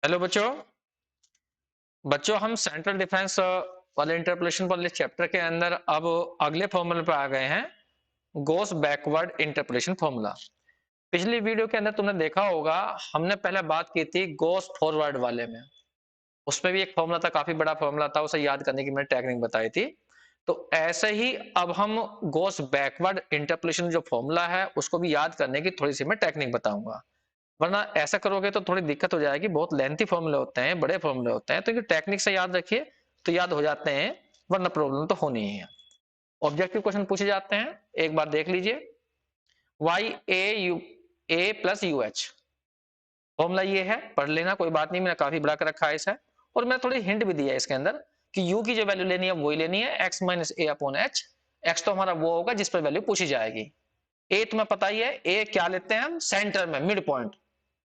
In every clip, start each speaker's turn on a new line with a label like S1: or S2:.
S1: Hello बच्चों। हम central defence वाले इंटरपोलेशन वाले चैप्टर के अंदर अब अगले फॉर्मूले पर आ गए हैं। गोस बैकवर्ड इंटरपोलेशन फॉर्मूला। पिछली वीडियो के अंदर तुमने देखा होगा, हमने पहले बात की थी गोस फॉरवर्ड वाले में। उसमें भी एक फॉर्मूला था, काफी बड़ा फॉर्मूला था, उसे याद करने की मैंने टेक्निक बताई थी। तो ऐसे ही अब हम गोस बैकवर्ड इंटरपोलेशन जो फॉर्मूला है उसको भी याद करने की थोड़ी सी मैं टेक्निक बताऊंगा। वरना ऐसा करोगे तो थोड़ी दिक्कत हो जाएगी, बहुत लेंथी फॉर्मूले होते हैं, बड़े फॉर्मूले होते हैं, तो ये टेक्निक से याद रखिए तो याद हो जाते हैं, वरना प्रॉब्लम तो होनी ही है। ऑब्जेक्टिव क्वेश्चन पूछे जाते हैं, एक बार देख लीजिए। Y A U A plus U H formula ये है, पढ़ लेना, कोई बात नहीं, मैंने काफी बड़ा कर रखा है इसे। और मैंने थोड़ी हिंट भी दी है इसके अंदर कि u की जो वैल्यू लेनी है वही लेनी है, x माइनस ए अपॉन एच। एक्स तो हमारा वो होगा जिस पर वैल्यू पूछी जाएगी। ए तुम्हें पता ही है, ए क्या लेते हैं हम, सेंटर में मिड पॉइंट।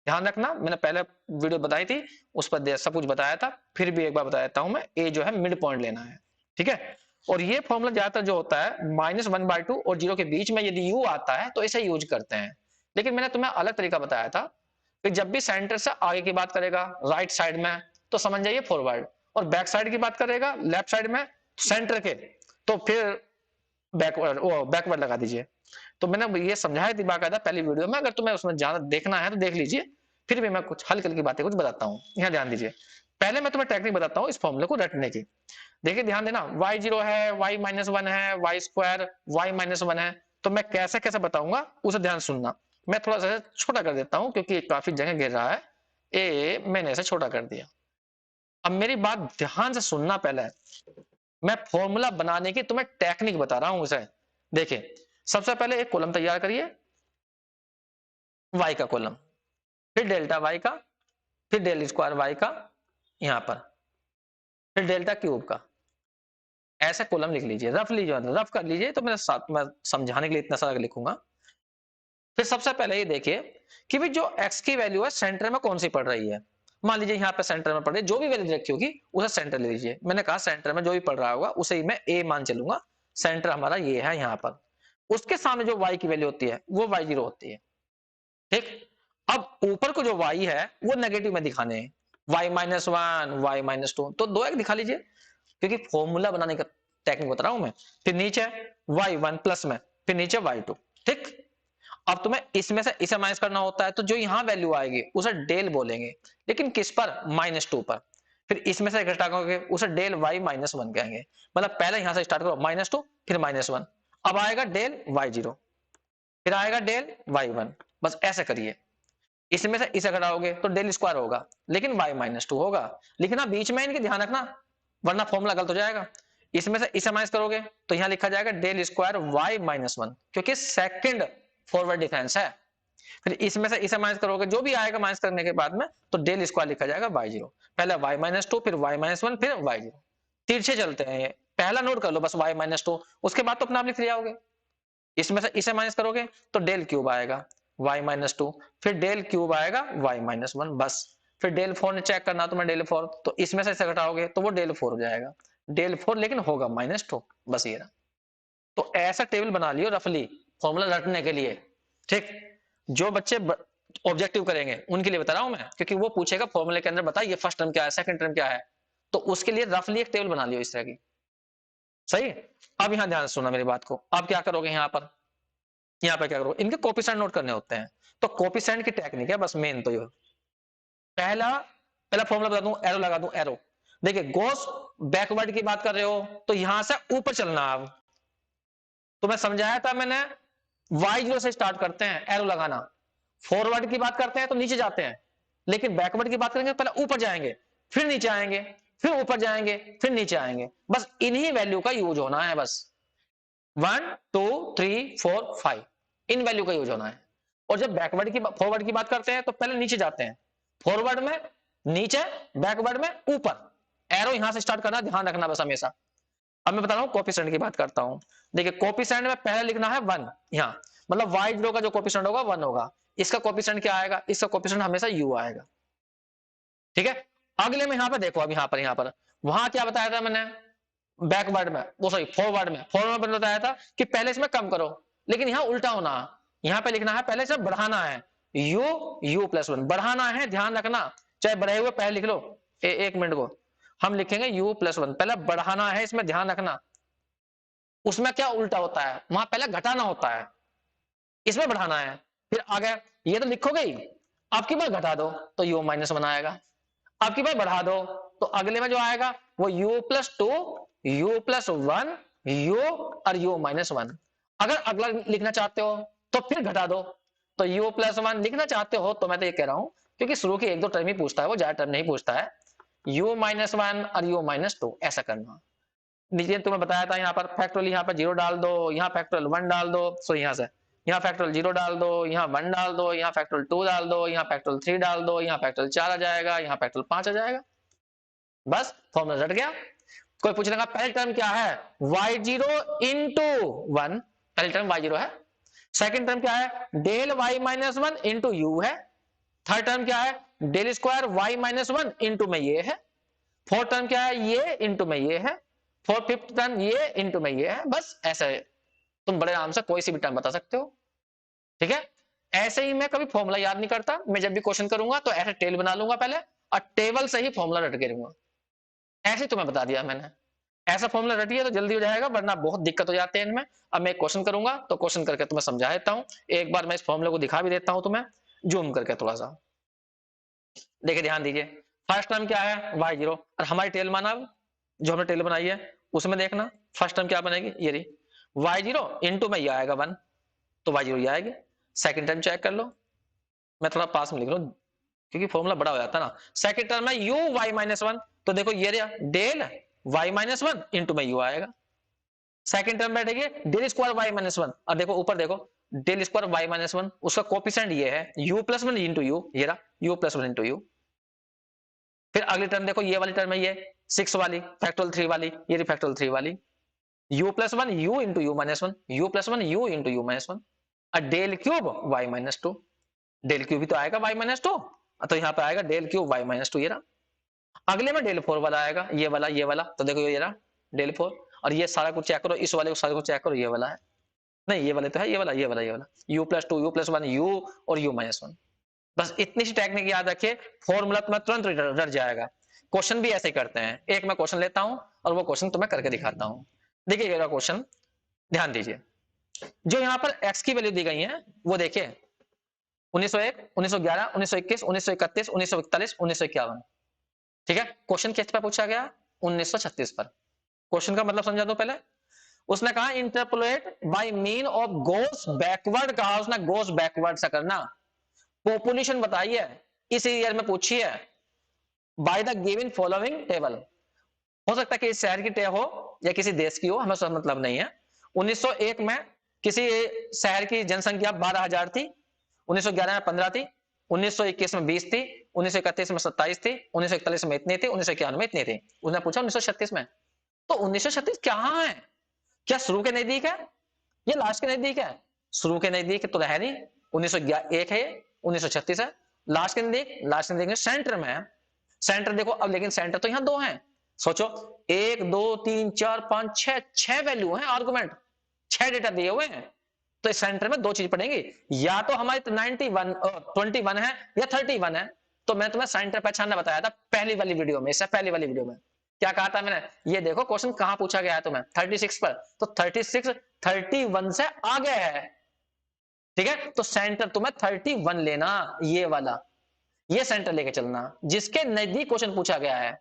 S1: ध्यान रखना, मैंने पहले वीडियो बताई थी, उस पर सब कुछ बताया था, फिर भी एक बार बता देता हूं मैं, ए जो है मिड पॉइंट लेना है। ठीक है। और ये फॉर्मूला ज्यादातर जो होता है -1/2 और 0 के बीच में यदि u आता है तो इसे यूज करते हैं। लेकिन मैंने तुम्हें अलग तरीका बताया था कि जब भी सेंटर से आगे की बात करेगा राइट साइड में तो समझ जाइए फॉरवर्ड, और बैक साइड की बात करेगा लेफ्ट साइड में सेंटर के, तो फिर बैकवर्ड, वो बैकवर्ड लगा दीजिए। तो मैंने ये समझाया थी बाकायदा पहली वीडियो में, अगर तुम्हें उसमें ज्यादा देखना है तो देख लीजिए। फिर भी मैं कुछ हल्की हल्की बातें कुछ बताता हूँ, यहाँ ध्यान दीजिए। पहले मैं तुम्हें टेक्निक बताता हूँ इस फॉर्मूले को रटने की। देखिए ध्यान देना, y0 है, y-1 है, y स्क्वायर y-1 है, तो मैं कैसे कैसे बताऊंगा उसे ध्यान सुनना। मैं थोड़ा सा छोटा कर देता हूं क्योंकि काफी जगह घेर रहा है। ए मैंने इसे छोटा कर दिया। अब मेरी बात ध्यान से सुनना पहले। मैं फॉर्मूला बनाने की तुम्हें टेक्निक बता रहा हूं इसे। देखिए, सबसे पहले एक कॉलम तैयार करिए, y का कॉलम, फिर डेल्टा y का, फिर डेल स्क्वायर y का, यहां पर फिर डेल्टा क्यूब का। ऐसा कॉलम लिख लीजिए, रफली जो है रफ कर लीजिए, तो मेरे साथ मैं समझाने के लिए इतना सारा लिखूंगा। फिर सबसे पहले ये देखिए कि भी जो x की वैल्यू है सेंटर में कौन सी पड़ रही है। मान लीजिए यहाँ पे सेंटर में पड़ रही है, जो भी वैल्यू रखी होगी उसे सेंटर ले लीजिए। मैंने कहा सेंटर में जो भी पड़ रहा होगा उसे ही मैं a मान चलूंगा। सेंटर हमारा ये है यहाँ पर। उसके सामने जो y की वैल्यू होती है वो y0 होती है। ठीक। अब ऊपर को जो y है वो नेगेटिव में दिखाने हैं, y-1, y-2, तो दो एक दिखा लीजिए क्योंकि फॉर्मूला बनाने का टेक्निक बता रहा हूं मैं। फिर नीचे y1 प्लस में, फिर नीचे y2। ठीक। अब तुम्हें इसमें से इसे माइनस करना होता है, तो जो यहां वैल्यू आएगी उसे डेल बोलेंगे, लेकिन किस पर, -2 पर। फिर इसमें से घटा करोगे उसे डेल y-1 कहेंगे। मतलब पहले यहां से स्टार्ट करो -2, फिर -1, अब आएगा डेल y0, फिर आएगा डेल y1। बस ऐसे करिए। इसमें से इसे घटाओगे तो डेल स्क्वायर होगा, लेकिन y-2 होगा। लिखना बीच में इनके, ध्यान रखना, वरना फॉर्मूला गलत हो जाएगा। इसमें से इसे माइनस करोगे तो यहां लिखा जाएगा डेल स्क्वायर y-1, क्योंकि सेकंड फॉरवर्ड डिफेंस है। फिर इसमें से इसे माइनस करोगे, जो भी आएगा माइनस करने के बाद में, तो डेल स्क्वायर लिखा जाएगा y0। पहले y-2, फिर y-1, फिर y0। तिरछे चलते हैं ये, पहला नोट कर लो बस y-2, उसके बाद तो अपना आप लिख लिया होगे। इसमें से इसे माइनस करोगे तो डेल क्यूब आएगा y-2, फिर डेल क्यूब आएगा y-1, बस। फिर डेल 4 ने चेक करना तो मैं डेल 4, तो इसमें से इसे घटाओगे तो वो डेल 4 हो जाएगा। डेल 4 लेकिन होगा -2, बस ये रहा। तो ऐसा टेबल बना लियो रफली, फॉर्मूला रटने के लिए। ठीक। जो बच्चे ऑब्जेक्टिव करेंगे उनके लिए बता रहा हूं मैं, क्योंकि वो पूछेगा फॉर्मूले के अंदर बताइए फर्स्ट टर्म क्या है, सेकंड टर्म क्या है, तो उसके लिए रफली एक टेबल बना लियो इस तरह की। सही। अब यहां ध्यान से सुनना मेरी बात को। अब क्या करोगे, यहाँ पर क्या करोगे, इनके कोफिशिएंट नोट करने होते हैं। तो कोफिशिएंट की टेक्निक है बस मेन, तो ये पहला पहला फॉर्मूला बता दूं, एरो लगा दूं, एरो। देखिए गोस बैकवर्ड की बात कर रहे हो तो यहां से ऊपर चलना। अब तो मैं समझाया था मैंने, y0 से स्टार्ट करते हैं एरो लगाना। फॉरवर्ड की बात करते हैं तो नीचे जाते हैं, लेकिन बैकवर्ड की बात करेंगे पहले ऊपर जाएंगे, फिर नीचे आएंगे, फिर ऊपर जाएंगे, फिर नीचे आएंगे। बस इन्हीं वैल्यू का यूज होना है, बस 1 2 3 4 5, इन वैल्यू का यूज होना है। और जब बैकवर्ड की फॉरवर्ड की बात करते हैं तो पहले नीचे जाते हैं, फॉरवर्ड में नीचे, बैकवर्ड में ऊपर। एरो यहां से स्टार्ट करना, ध्यान रखना बस हमेशा। अब मैं बता रहा हूं कोफिशिएंट की बात करता हूं। देखिए कोफिशिएंट में पहले लिखना है 1, यहां मतलब y0 का जो कोफिशिएंट होगा 1 होगा। इसका कोफिशिएंट क्या आएगा, इसका कोफिशिएंट हमेशा u आएगा। ठीक है। अगले में यहां पर देखो, अब यहां पर वहां क्या बताया था मैंने, बैकवर्ड में, वो सॉरी फॉरवर्ड में बताया था कि पहले इसमें कम करो, लेकिन यहां उल्टा होना। यहां पे लिखना है पहले से बढ़ाना है, u u+1 बढ़ाना है, ध्यान रखना। चाहे बढ़े हुए पहले लिख लो, एक मिनट को हम लिखेंगे u+1, पहले बढ़ाना है, इसमें ध्यान रखना। उसमें क्या उल्टा होता है, वहां पहले घटाना होता है, इसमें बढ़ाना है। फिर आगे ये तो लिखोगे ही, आपकी बार घटा दो तो u-1 आएगा, आपकी बार बढ़ा दो तो अगले में जो आएगा वो u+2, u+1, u और u-1। अगर अगला लिखना चाहते हो तो फिर घटा दो, तो u+1 लिखना चाहते हो तो मैं तो ये कह रहा हूं, क्योंकि शुरू की एक दो टर्म ही पूछता है, वो ज्यादा टर्म नहीं पूछता है, u-1 और u-2 ऐसा करना। नीचे तुम्हें बताया था यहाँ पर फैक्टोरियल, यहाँ पर 0 डाल दो, यहाँ फैक्टोरियल 1 डाल दो, सो यहाँ से यहाँ फैक्टोरियल 0 डाल दो, यहाँ 1 डाल दो, यहाँ फैक्टोरियल 2 डाल दो, यहाँ फैक्टोरियल 3 डाल दो, यहाँ फैक्टोरियल 4 आ जाएगा, यहाँ फैक्टोरियल 5 आ जाएगा। बस फॉर्मूला रट गया। कोई पूछ लेगा पहली टर्म क्या है, y0 इंटू 1, पहली टर्म y0 है। सेकंड टर्म क्या है, डेल y-1 इंटू यू है। थर्ड टर्म क्या है, डेल स्क्वायर y-1 इंटू में ये है। फोर्थ टर्म क्या है, ये इंटू में ये है। फोर्थ फिफ्थ टर्म ये इंटू में ये है। बस ऐसा है, तुम बड़े आराम से कोई सी भी टर्म बता सकते हो, ठीक है। ऐसे ही मैं कभी फॉर्मूला याद नहीं करता, मैं जब भी क्वेश्चन करूंगा तो ऐसे टेबल बना लूंगा पहले, और टेबल से ही फॉर्मूला रट के रहूंगा। ऐसे तुम्हें बता दिया मैंने, ऐसा फॉर्मूला रटिए तो जल्दी हो जाएगा, वरना बहुत दिक्कत हो जाते हैं इनमें। अब मैं क्वेश्चन करूंगा तो क्वेश्चन करके तुम्हें समझा देता हूं, एक बार मैं इस फॉर्मूले को दिखा भी देता हूं तुम्हें, जूम करके थोड़ा सा देखिए, ध्यान दीजिए। फर्स्ट टर्म क्या है, y0, और हमारी टेबल माना जो हमने टेबल बनाई है उसमें देखना फर्स्ट टर्म क्या बनेगी, ये रही y0 इंटू में ये आएगा 1, तो y0 ये आएगी। सेकंड टर्म चेक कर लो, मैं थोड़ा पास में लिख लूं क्योंकि फॉर्मूला बड़ा हो जाता है ना। सेकंड टर्म में u y-1, तो देखो ये रहा डेल y-1 इंटू में u आएगा। सेकंड टर्म बैठेगी डेल स्क्वायर y-1, और देखो ऊपर देखो डेल स्क्वायर y-1, उसका कोफिशिएंट ये है u+1 इंटू यू, ये रहा u+1 इंटू यू। फिर अगली टर्म देखो ये वाली टर्म है, ये 6 वाली फैक्टोरियल 3 वाली, ये फैक्टोरियल 3 वाली, u+1 u into u-1, u+1 u into u-1, और del cube y-2, del cube भी तो आएगा y-2, तो यहाँ पे आएगा डेल क्यूब y-2, ये रहा। अगले में डेल 4 वाला आएगा, ये वाला, तो देखो ये रहा डेल 4, और ये सारा कुछ चेक करो, इस वाले को सारा कुछ चेक करो, ये वाला है नहीं, ये वाले तो है, ये वाला u+2 u+1 u और u-1। बस इतनी सी टेक्निक याद रखिए, फॉर्मूला तुम्हें तुरंत रट जाएगा। क्वेश्चन भी ऐसे ही करते हैं, एक मैं क्वेश्चन लेता हूं और वो क्वेश्चन तुम्हें करके दिखाता हूं। देखिए ये क्वेश्चन, ध्यान दीजिए। जो यहाँ पर x की वैल्यू दी गई है वो देखिए 1901, 1911, 1921, 1931, 1941, 1951, ठीक है। क्वेश्चन किस पर पूछा गया, 1936 पर। क्वेश्चन का मतलब समझा दो पहले। उसने कहा interpolate by mean of Gauss backward, कहा उसने गोस बैकवर्ड से करना। पॉपुलेशन बताइए, इस ईयर में पूछी है, by the given following table. हो सकता है कि इस शहर की टेब हो या किसी देश की हो, हमें उसका मतलब नहीं है। 1901 में किसी शहर की जनसंख्या 12,000 थी, 1911 में 15 थी, 1921 में 20 थी, 1931 में 27 थी, 1941 में इतनी थी, 1991 में इतनी थी। उसने पूछा 1936 में, तो 1936 कहां है, क्या शुरू के नजदीक है या लास्ट के नजदीक है? शुरू के नजदीक तो है नहीं, 1901 है, 1936 है। लास्ट के नजदीक, लास्ट के नजदीक सेंटर में है। सेंटर देखो अब, लेकिन सेंटर तो यहां दो हैं, सोचो 1 2 3 4 5 6, 6 वैल्यू है, आर्गुमेंट 6 डेटा दिए हुए हैं, तो इस सेंटर में दो चीज पड़ेंगी, या तो हमारे 21 है या 31 है। तो मैं तुम्हें सेंटर पहचानना बताया था पहली वाली वीडियो में, इससे पहली वाली वीडियो में क्या कहा था मैंने, ये देखो क्वेश्चन कहां पूछा गया है तुम्हें, 36 पर, तो 36 31 से आगे है, ठीक है। तो सेंटर तुम्हें 31 लेना, ये वाला, ये सेंटर लेके चलना जिसके नजदीक क्वेश्चन पूछा गया है।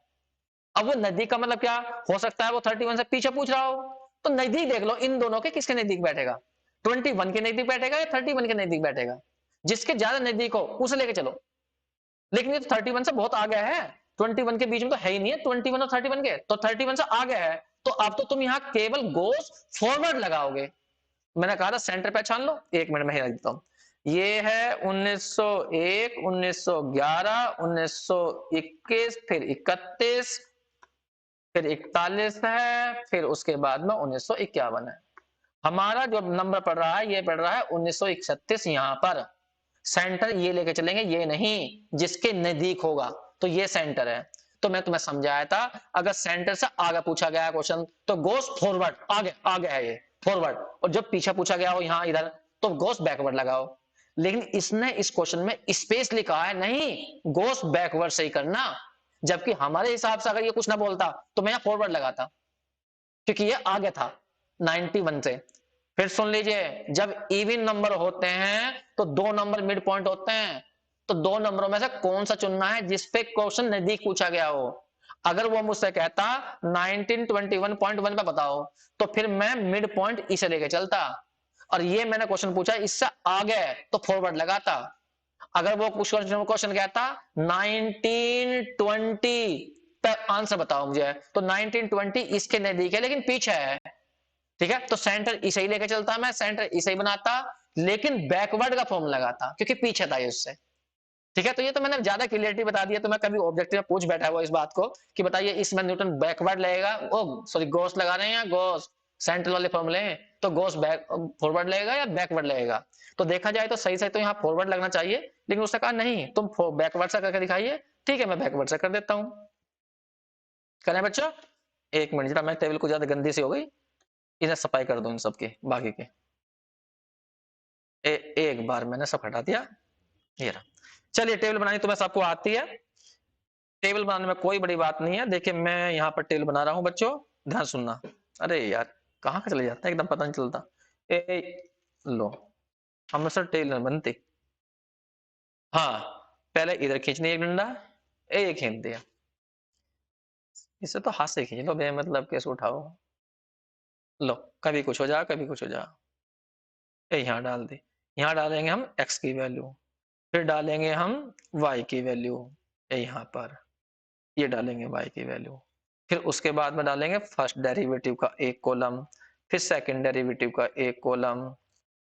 S1: अब वो नजदीक का मतलब क्या हो सकता है, वो 31 से पीछे पूछ रहा हो, तो नजदीक देख लो इन दोनों के किसके नजदीक बैठेगा, 21 के नजदीक बैठेगा या 31 के नजदीक बैठेगा, जिसके ज्यादा नजदीक हो उसे लेके चलो। लेकिन ये तो 31 से बहुत आगे है, 21 के बीच में तो है ही नहीं है, 21 और 31 के, तो 31 से आगे है, तो अब तो तुम यहाँ केवल गोस फॉरवर्ड लगाओगे। मैंने कहा था सेंटर पहचान लो, एक मिनट में ही रख देता हूं। ये है 1901, 1911, 1921, फिर 31, फिर 41 है, फिर उसके बाद में 1951 है। हमारा जो नंबर पड़ रहा है ये पड़ रहा है 1931, यहाँ पर सेंटर ये लेके चलेंगे, ये नहीं जिसके नजदीक होगा, तो ये सेंटर है। तो मैं तुम्हें समझाया था, अगर सेंटर से आगे पूछा गया क्वेश्चन तो गोस फॉरवर्ड, आगे आगे है ये फॉरवर्ड, और जब पीछे पूछा गया हो यहाँ इधर तो गोस बैकवर्ड लगाओ। लेकिन इसने इस क्वेश्चन में स्पेशली कहा है नहीं गोस बैकवर्ड से ही करना, जबकि हमारे हिसाब से अगर ये कुछ ना बोलता तो मैं फॉरवर्ड लगाता, क्योंकि ये आगे था 91 से। फिर सुन लीजिए, जब इवन नंबर होते हैं तो दो नंबर मिड पॉइंट होते हैं, तो दो नंबरों में से कौन सा चुनना है जिसपे क्वेश्चन नजदीक पूछा गया हो। अगर वो मुझसे कहता 1921.1 पे बताओ, तो फिर मैं मिड पॉइंट इसे लेके चलता, और ये मैंने क्वेश्चन पूछा इससे आगे तो फॉरवर्ड लगाता। अगर वो क्वेश्चन कहता 1920 पे आंसर बताओ मुझे, तो 1920 इसके नजदीक है लेकिन पीछे है, ठीक है, तो सेंटर इसे ही लेके चलता, मैं सेंटर इसे ही बनाता, लेकिन बैकवर्ड का फॉर्म लगाता क्योंकि पीछे था उससे। ठीक है, तो ये तो मैंने ज्यादा क्लियरिटी बता दिया, तो मैं कभी ऑब्जेक्टिव में पूछ बैठा हुआ इस बात को कि बताइए इसमें न्यूटन बैकवर्ड लगेगा, ओ सॉरी गोस लगा रहे हैं, गोस सेंट्रल वाले फॉर्मूले हैं, तो गोस बैक फॉरवर्ड लगेगा या बैकवर्ड लगेगा। तो देखा जाए तो सही सही तो यहाँ फॉरवर्ड लगना चाहिए, लेकिन उसने कहा नहीं तुम बैकवर्ड से करके दिखाइए। ठीक है, मैं बैकवर्ड से कर देता हूँ। करें बच्चों, एक मिनट, जरा मैं टेबल को ज्यादा गंदी सी हो गई, इन्हें सफाई कर दो इन सबकी बाकी के। एक बार मैंने सब हटा दिया, ये रहा। चलिए टेबल बनानी तुम्हें सबको आती है, टेबल बनाने में कोई बड़ी बात नहीं है। देखिए मैं यहाँ पर टेबल बना रहा हूँ बच्चों, ध्यान सुनना। अरे यार कहाँ का चले जाता है, एकदम पता नहीं चलता। लो, हम सर टेबल बनती, हाँ पहले इधर खींचनी एक डंडा, एक खींच दिया, इसे तो हाथ से खींच लो, बे मतलब कैसे उठाओ। लो, कभी कुछ हो जा कभी कुछ हो जा, यहाँ डाल दी। यहाँ डालेंगे हम x की वैल्यू, फिर डालेंगे हम y की वैल्यू, यहाँ पर ये डालेंगे y की वैल्यू, फिर उसके बाद में डालेंगे फर्स्ट डेरिवेटिव का एक कॉलम, फिर सेकंड डेरिवेटिव का एक कॉलम,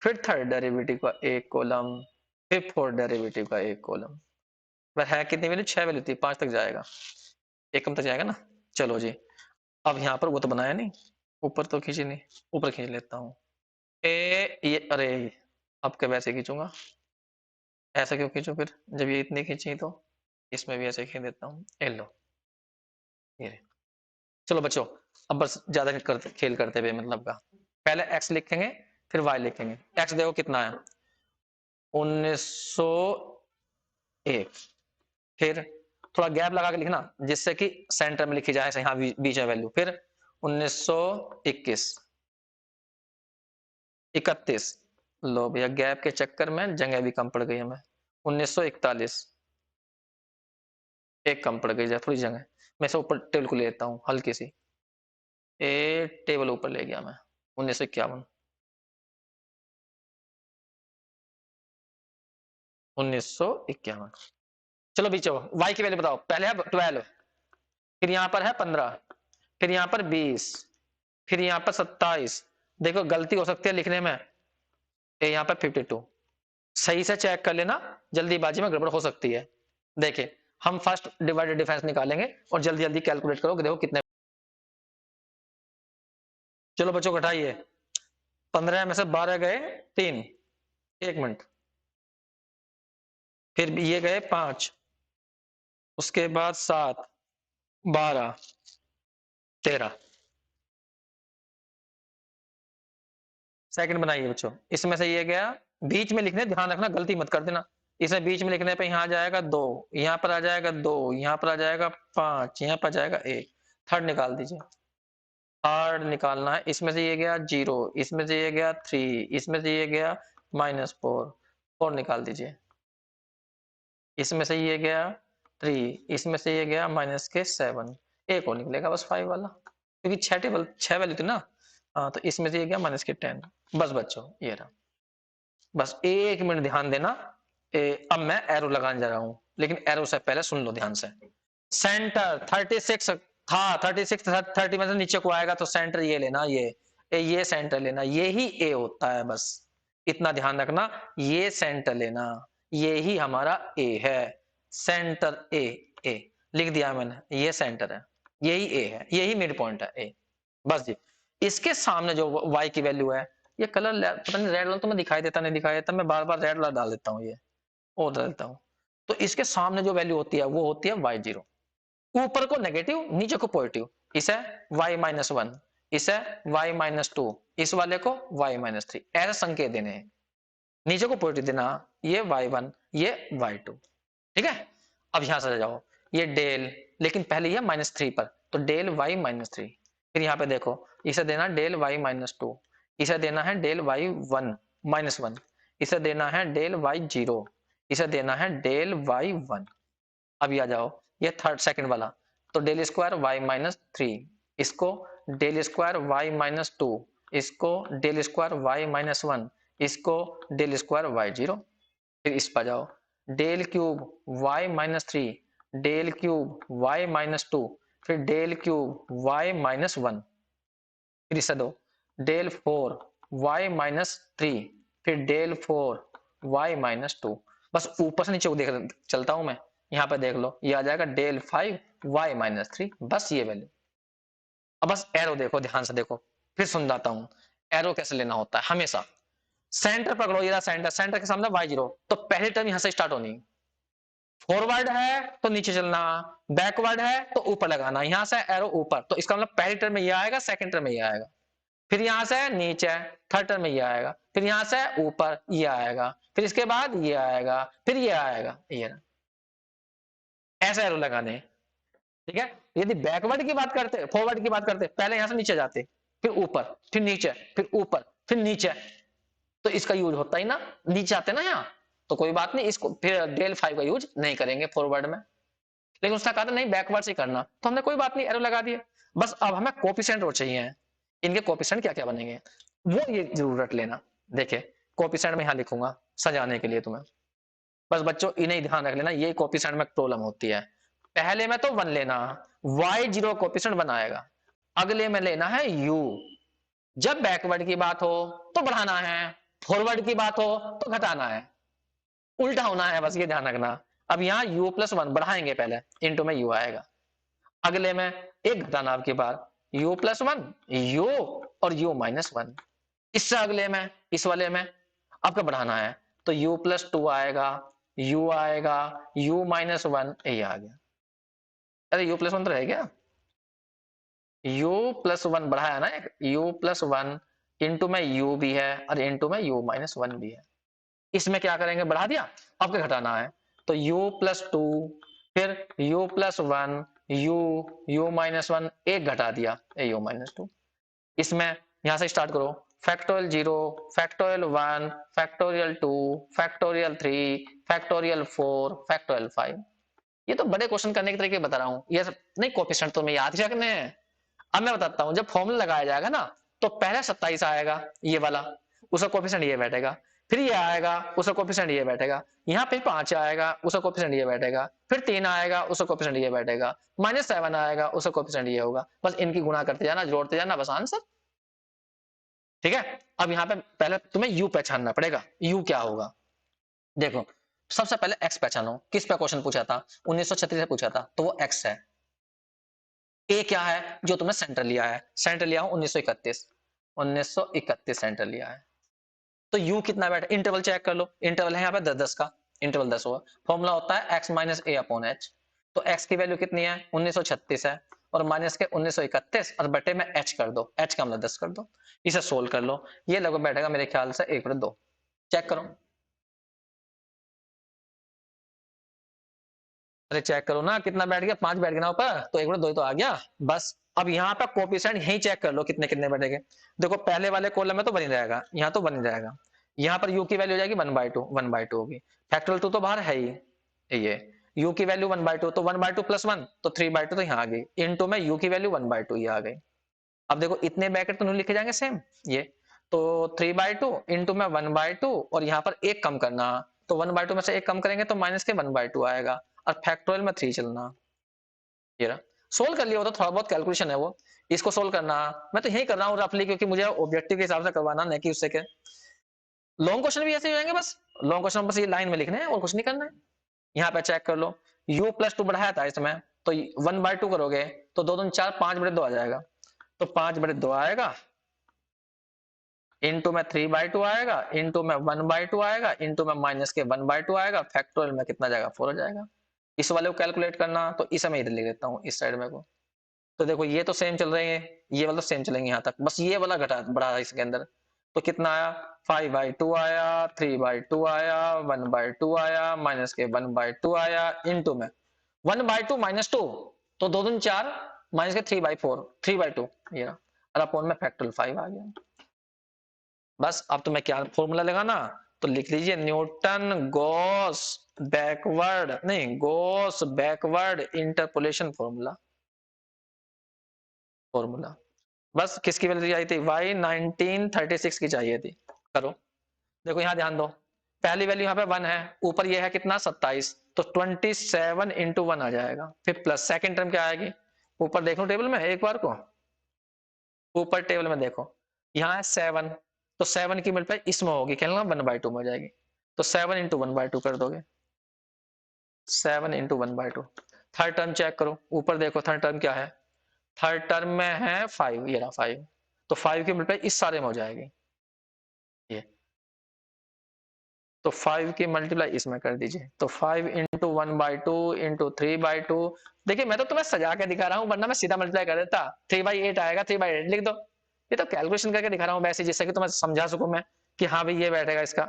S1: फिर थर्ड डेरिवेटिव का एक कॉलम, फिर फोर्थ डेरिवेटिव का एक कॉलम। वह है कितनी वैल्यू, 6 वैल्यू थी, 5 तक जाएगा, एकम तक जाएगा ना। चलो जी, अब यहाँ पर वो तो बनाया नहीं, ऊपर तो खींची नहीं, ऊपर खींच लेता हूँ। ये अरे अब क्या वैसे खींचूंगा, ऐसा क्यों खींचूं फिर, जब ये इतनी खींची तो इसमें भी ऐसे खींच देता हूँ। ये लो, ये चलो बच्चों, अब बस ज्यादा करते खेल करते हुए मतलब का, पहले x लिखेंगे फिर y लिखेंगे। x देखो कितना है 1901, फिर थोड़ा गैप लगा के लिखना जिससे कि सेंटर में लिखी जाए, यहाँ बीच में वैल्यू, फिर 1921, 31, लो भैया गैप के चक्कर में जगह भी कम पड़ गई हमें, 1941, एक कम पड़ गई थोड़ी जगह, मैं से ऊपर टेबल को ले लेता हूँ हल्की सी, टेबल ऊपर ले गया मैं, 1951, 1951। चलो बीचो y की वैल्यू बताओ, पहले है 12, फिर यहाँ पर है 15, फिर यहाँ पर 20, फिर यहाँ पर 27, देखो गलती हो सकती है लिखने में, यहाँ पर 52, सही से चेक कर लेना, जल्दीबाजी में गड़बड़ हो सकती है। देखिए हम फर्स्ट डिवाइडेड डिफरेंस निकालेंगे और जल्दी जल्दी कैलकुलेट करो, देखो कितने। चलो बच्चों घटाइए, 15 में से 12 गए 3, 1 मिनट, फिर ये गए 5, उसके बाद 7, 12, 13, सेकंड बनाइए बच्चों, इसमें से ये गया, बीच में लिखने ध्यान रखना, गलती मत कर देना, इसे बीच में लिखने पे यहाँ आ जाएगा 2, यहाँ पर आ जाएगा 2, यहाँ पर आ जाएगा 5, यहाँ पर आ जाएगा 1, थर्ड निकाल दीजिए, थर्ड निकालना है, इसमें से ये गया 0, इसमें से ये गया 3, इसमें से ये गया -4, 4 निकाल दीजिए, इसमें से ये गया 3, इसमें से ये गया -7, एक और निकलेगा बस 5 वाला, क्योंकि 6 वैल्यू थी ना। हाँ तो इसमें से ये गया -10, बस बच्चों ये रहा। बस 1 मिनट ध्यान देना, अब मैं एरो लगाने जा रहा हूं, लेकिन एरो से पहले सुन लो ध्यान से। सेंटर 36 था, 36 30 में से नीचे को आएगा तो सेंटर ये लेना, ये सेंटर लेना, ये ही ए होता है, बस इतना ध्यान रखना, ये सेंटर लेना, ये ही हमारा ए है, सेंटर ए लिख दिया मैंने, ये सेंटर है, यही ए है, यही मिड पॉइंट है ए, बस जी। इसके सामने जो y की वैल्यू है, ये कलर पता नहीं रेड वाला तो मैं दिखाई देता नहीं दिखाई देता, मैं बार बार रेड वाला डाल देता हूँ, ये और डाल देता हूँ, तो इसके सामने जो वैल्यू होती है वो होती है y0, ऊपर को नेगेटिव नीचे को पॉजिटिव, इसे y-1, इसे y-2, इस वाले को y-3, ऐसे संकेत देने हैं। नीचे को पॉजिटिव देना, ये y1 ये y2, ठीक है। अब यहां से जाओ, ये डेल, लेकिन पहले ये -3 पर, तो डेल y -3, फिर यहाँ पे देखो इसे देना डेल y -2, इसे देना है डेल y1 -1, इसे देना है डेल y0, इसे देना है डेल y1। अब ये आ जाओ, ये थर्ड सेकंड वाला, तो डेल स्क्वायर y-3, इसको डेल स्क्वायर y-2, इसको डेल स्क्वायर y-1, इसको डेल स्क्वायर y0। फिर इस पर जाओ, del cube y-3, del cube y-2, फिर डेल क्यूब y-1, फिर इसे दो डेल 4 y-3, फिर डेल 4 y-2। बस ऊपर से नीचे को देख चलता हूं मैं, यहाँ पे देख लो, ये आ जाएगा डेल 5 y-3, बस ये वैल्यू। अब बस एरो देखो, ध्यान से देखो, फिर समझाता हूं एरो कैसे लेना होता है। हमेशा सेंटर पकड़ो, ये सेंटर, सेंटर के सामने y0, तो पहली टर्म यहां से स्टार्ट होनी, फॉरवर्ड है तो नीचे चलना, बैकवर्ड है तो ऊपर लगाना, यहां से एरो ऊपर, तो इसका मतलब पहली टर्म में ये आएगा, सेकंड टर्म में ये आएगा, फिर यहां से नीचे थर्ड टर्म में ये आएगा, फिर यहां से ऊपर ये आएगा, फिर इसके बाद ये आएगा, फिर ये आएगा, ये ऐसे एरो लगाने, ठीक है। यदि बैकवर्ड की बात करते, फॉरवर्ड की बात करते, पहले यहां से नीचे जाते, फिर ऊपर, फिर नीचे, फिर ऊपर, फिर नीचे, तो इसका यूज होता ही ना, नीचे आते ना यहाँ, तो कोई बात नहीं, इसको फिर डेल 5 का यूज नहीं करेंगे फॉरवर्ड में, लेकिन उसने कहा था नहीं बैकवर्ड से करना, तो हमने कोई बात नहीं एरो लगा दिए। बस अब हमें कोफिशिएंट और चाहिए, इनके कोफिशिएंट क्या क्या बनेंगे वो ये जरूरत लेना। देखिए कोफिशिएंट में यहाँ लिखूंगा सजाने के लिए तुम्हें, बस बच्चों इन्हें ध्यान रख लेना, ये कोफिशिएंट में प्रॉब्लम होती है। पहले में तो 1 लेना, y0 कोफिशिएंट बनाएगा, अगले में लेना है u, जब बैकवर्ड की बात हो तो बढ़ाना है, फॉरवर्ड की बात हो तो घटाना है, उल्टा होना है, बस ये ध्यान रखना। अब यहाँ u+1 बढ़ाएंगे पहले, इंटू में u आएगा, अगले में एक घटाना आपके पास u+1 u और u-1, इससे अगले में इस वाले में आपको बढ़ाना है, तो u+2 आएगा, u आएगा, u-1, ये आ गया। अरे u+1 तो रह गया, u+1 बढ़ाया ना, u+1 इंटू में u भी है और इंटू में u-1 भी है, इसमें क्या करेंगे बढ़ा दिया, अब क्या घटाना है, तो u+2, फिर u+1 u-1 एक घटा दिया u-2, इसमें यहां से स्टार्ट करो, factorial 0, factorial 1, factorial 2, factorial 3, factorial 4, factorial 5। ये तो बड़े क्वेश्चन करने के तरीके बता रहा हूं, ये सब नहीं कोफिशिएंट तो मैं याद ही रखने हैं। अब मैं बताता हूं, जब फॉर्मूला लगाया जाएगा ना, तो पहले 27 आएगा ये वाला, उसका कोफिशिएंट ये बैठेगा, फिर ये आएगा उसका कोफिशिएंट ये बैठेगा, यहाँ पे 5 आएगा उसका कोफिशिएंट ये बैठेगा, फिर 3 आएगा उसका कोफिशिएंट ये बैठेगा, -7 आएगा उसका कोफिशिएंट ये होगा, बस इनकी गुणा करते जाना, जोड़ते जाना, बस आंसर, ठीक है। अब यहाँ पे पहले तुम्हें u पहचानना पड़ेगा, u क्या होगा, देखो सबसे पहले x पहचानो, किस पे क्वेश्चन पूछा था, 1936 से पूछा था, तो वो x है। a क्या है, जो तुमने सेंटर लिया है, सेंटर लिया हूं 1931, 1931 सेंटर लिया है, तो u कितना बैठा, इंटरवल चेक कर लो, इंटरवल है यहाँ पे 10 10 का, इंटरवल 10 होगा, फॉर्मूला होता है x minus a upon h, तो x की वैल्यू कितनी है 1936 है, और माइनस के 1931 और बटे में h कर दो, h का मतलब 10 कर दो, इसे सोल्व कर लो, ये लगभग बैठेगा मेरे ख्याल से 1/2, चेक करो, अरे चेक करो ना कितना बैठ गया, 5 बैठ गया ना ऊपर, तो 1/2 तो आ गया बस। अब यहाँ पे कोफिशिएंट यही चेक कर लो कितने कितने बैठेंगे, देखो पहले वाले कॉलम में तो बनी रहेगा, यहाँ तो बनी रहेगा, यहाँ पर u की वैल्यू हो जाएगी 1/2 होगी, फैक्टोरियल 2 तो बाहर है ही, ये u की वैल्यू 1/2, तो 1/2 + 1 तो 3/2, तो यहाँ आ गई, इनटू में u की वैल्यू 1/2 ये आ गई। अब देखो इतने ब्रैकेट तो नहीं लिखे जाएंगे सेम, ये तो 3/2 इंटू में 1/2, और यहाँ पर एक कम करना, तो 1/2 में से एक कम करेंगे तो माइनस के 1/2 आएगा, और फैक्टोरियल में 3 चलना, ये रहा, सोल्व कर लिया, वो तो थोड़ा बहुत कैलकुलेशन है वो, इसको सोल्व करना, मैं तो यही कर रहा हूँ रफली, क्योंकि मुझे ऑब्जेक्टिव के हिसाब से करवाना, नहीं कि उससे के लॉन्ग क्वेश्चन भी ऐसे ही हो जाएंगे, बस लॉन्ग क्वेश्चन बस ये लाइन में लिखने हैं और कुछ नहीं करना है। यहाँ पे चेक कर लो, u+2 बढ़ाया था इसमें, तो 1/2 करोगे तो 2 2 4, 5/2 आ जाएगा, तो 5/2 आएगा, इंटू में 3/2 आएगा, इंटू में 1/2 आएगा, इंटू में माइनस के 1/2 आएगा, फैक्टोरियल में कितना जाएगा 4 हो जाएगा। इस वाले को कैलकुलेट करना, तो इसे मैं इधर लिख देता हूँ इस साइड में को, तो देखो ये तो सेम चल रहे हैं, ये वाला सेम चलेंगे यहाँ तक, बस ये वाला घटा बढ़ा इसके अंदर, तो कितना आया 5/2 आया, 3/2 आया, 1/2 आया, माइनस के 1/2 आया, इंटू में 1/2 -2, तो 2 दूनी 4, माइनस के 3/4, 3/2 ये, और अपोन में फैक्टोरियल 5 आ गया। बस अब तुम्हें क्या फॉर्मूला लगाना, तो लिख लीजिए न्यूटन गॉस बैकवर्ड, नहीं Gauss backward interpolation formula. Formula बस किसकी वैल्यू आई थी, y 1936 की चाहिए थी। करो, देखो यहां ध्यान दो, पहली वैल्यू यहाँ पे 1 है, ऊपर ये है कितना 27, तो 27 इंटू 1 आ जाएगा, फिर प्लस सेकंड टर्म क्या आएगी, ऊपर देखो टेबल में एक बार को, ऊपर टेबल में देखो, यहाँ है 7, तो 7 की मल्टीप्लाई इसमें होगी, खेलना 1/2 में हो जाएगी, तो 7 इंटू 1/2 कर दोगे, 7 इंटू 1/2। थर्ड टर्म चेक करो, ऊपर देखो थर्ड टर्म क्या है, थर्ड टर्म में है 5, ये रहा 5, तो 5 की मल्टीप्लाई इस सारे में हो जाएगी, ये तो 5 की मल्टीप्लाई इसमें कर दीजिए, तो 5 इंटू 1/2 इंटू 3/2। देखिए मैं तो तुम्हें सजा के दिखा रहा हूं, वरना मैं सीधा मल्टीप्लाई कर देता, 3/8 आएगा, 3/8 लिख दो, ये तो कैलकुलेशन करके दिखा रहा हूं वैसे, जिससे कि तुम्हें समझा सकूं मैं कि हाँ भाई ये बैठेगा इसका।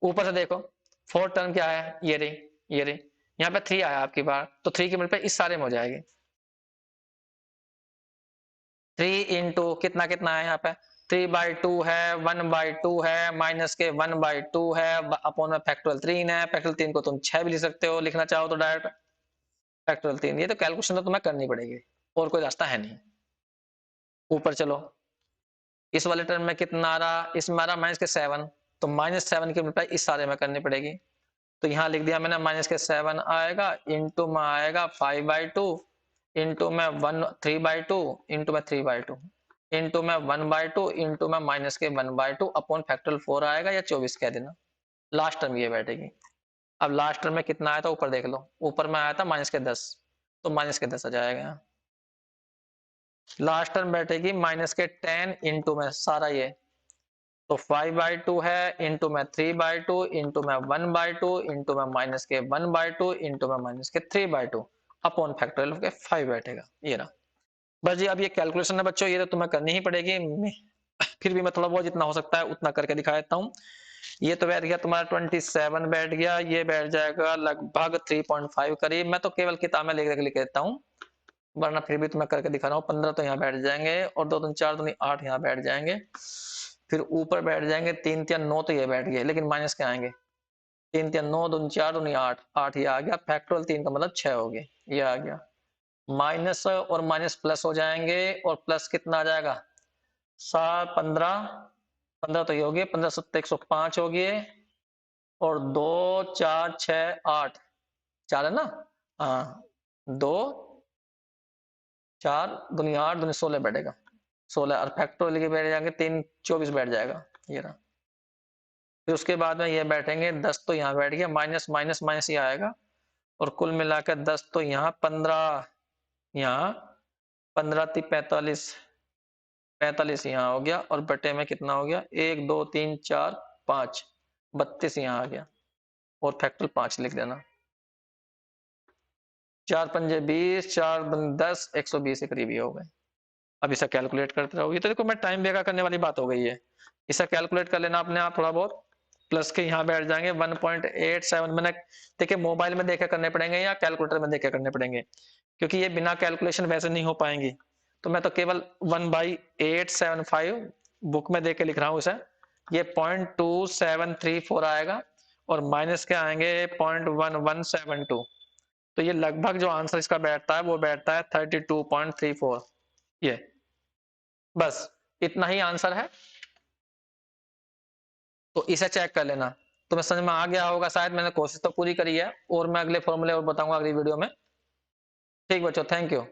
S1: ऊपर से देखो फोर्थ टर्म क्या है, ये रही, ये रही, यहाँ पे 3 आया आपकी बार, तो 3 की मल्टीप्लाई इस सारे में हो जाएगी, 3 इंटू कितना कितना है यहाँ पे 3/2 है, 1/2 है, माइनस के 1/2 है, अपॉन में फैक्टोरियल 3 है, फैक्टोरियल 3 को तुम 6 भी लिख सकते हो, लिखना चाहो तो डायरेक्ट फैक्टोरियल 3, ये तो कैलकुलेशन तो तुम्हें करनी पड़ेगी और कोई रास्ता है नहीं। ऊपर चलो, इस वाले टर्म में कितना आ रहा, इसमें आ रहा माइनस के 7, तो -7 की मल्टीप्लाई इस सारे में करनी पड़ेगी, तो यहाँ लिख दिया मैंने माइनस के 7 आएगा, इंटू में आएगा 5/2, इंटू में 3/2, इंटू में 3/2, इंटू में 1/2, इंटू में माइनस के 1/2, अपॉन फैक्टोरियल 4 आएगा या 24 कह देना, लास्ट टर्म ये बैठेगी। अब लास्ट टर्म में कितना आया था ऊपर देख लो, ऊपर में आया था -10, तो -10 आ जाएगा। लास्ट टर्म बैठेगी -10 इंटू में सारा ये, तो 5/2 है, इंटू में 3/2, इंटू में 1/2, इंटू में माइनस के 1/2, इंटू में माइनस के 3/2, अपॉन फैक्टोरियल के 5 बैठेगा, ये रहा। बस जी अब ये कैलकुलेशन है बच्चों, ये तो तुम्हें करनी ही पड़ेगी, फिर भी मैं थोड़ा बहुत जितना हो सकता है उतना करके दिखा देता हूँ। ये तो बैठ गया तुम्हारा 27 बैठ गया, ये बैठ जाएगा लगभग 3.5 करीब, मैं तो केवल किताब में लिख लिख देता हूँ, वरना फिर भी तुम्हें करके दिखा रहा हूँ। 15 तो यहाँ बैठ जाएंगे, और 2 दूनी 4 दूनी 8 यहाँ बैठ जाएंगे, फिर ऊपर बैठ जाएंगे 3 3 9, तो ये बैठ गए, लेकिन माइनस के आएंगे 3 3 9 दूनी 4 दूनी 8, 8 ये आ गया, फैक्टोरियल 3 का मतलब 6 हो गए, ये आ गया, माइनस और माइनस प्लस हो जाएंगे, और प्लस कितना आ जाएगा 7 15, 15 तो ये हो गए, 15 7 105 हो गए, और 2 4 6 8, 4 है ना, हाँ 2 4 दूनी 8 दूनी 16 बैठेगा, 16, और फैक्टोरियल के बैठ जाएंगे 3 24 बैठ जाएगा, ये रहा। फिर उसके बाद में ये बैठेंगे 10, तो यहाँ बैठ गया, माइनस माइनस माइनस ये आएगा, और कुल मिलाकर 10, तो यहाँ 15, यहाँ 15 × 45, 45 यहाँ हो गया, और बटे में कितना हो गया 1 2 3 4 5, 32 यहाँ आ गया, और फैक्टोरियल 5 लिख देना, 4 पंजे 20, 4 दूनी 10, 120 के करीब ये हो गए। अब इसे कैलकुलेट करते रहो, ये तो देखो मैं टाइम बेगा करने वाली बात हो गई है, इसे कैलकुलेट कर लेना अपने आप थोड़ा बहुत, प्लस के यहाँ बैठ जाएंगे 1.87, मैंने देखिए मोबाइल में देखे करने पड़ेंगे या कैलकुलेटर में देखे करने पड़ेंगे, क्योंकि ये बिना कैलकुलेशन वैसे नहीं हो पाएंगी, तो मैं तो केवल 1/875 बुक में देख के लिख रहा हूँ इसे, ये 0.2734 आएगा, और माइनस के आएंगे 0.1172, तो ये लगभग जो आंसर इसका बैठता है वो बैठता है 32.34, ये बस इतना ही आंसर है, तो इसे चेक कर लेना, तुम्हें समझ में आ गया होगा शायद, मैंने कोशिश तो पूरी करी है, और मैं अगले फॉर्मूले और बताऊंगा अगली वीडियो में। ठीक बच्चों, थैंक यू।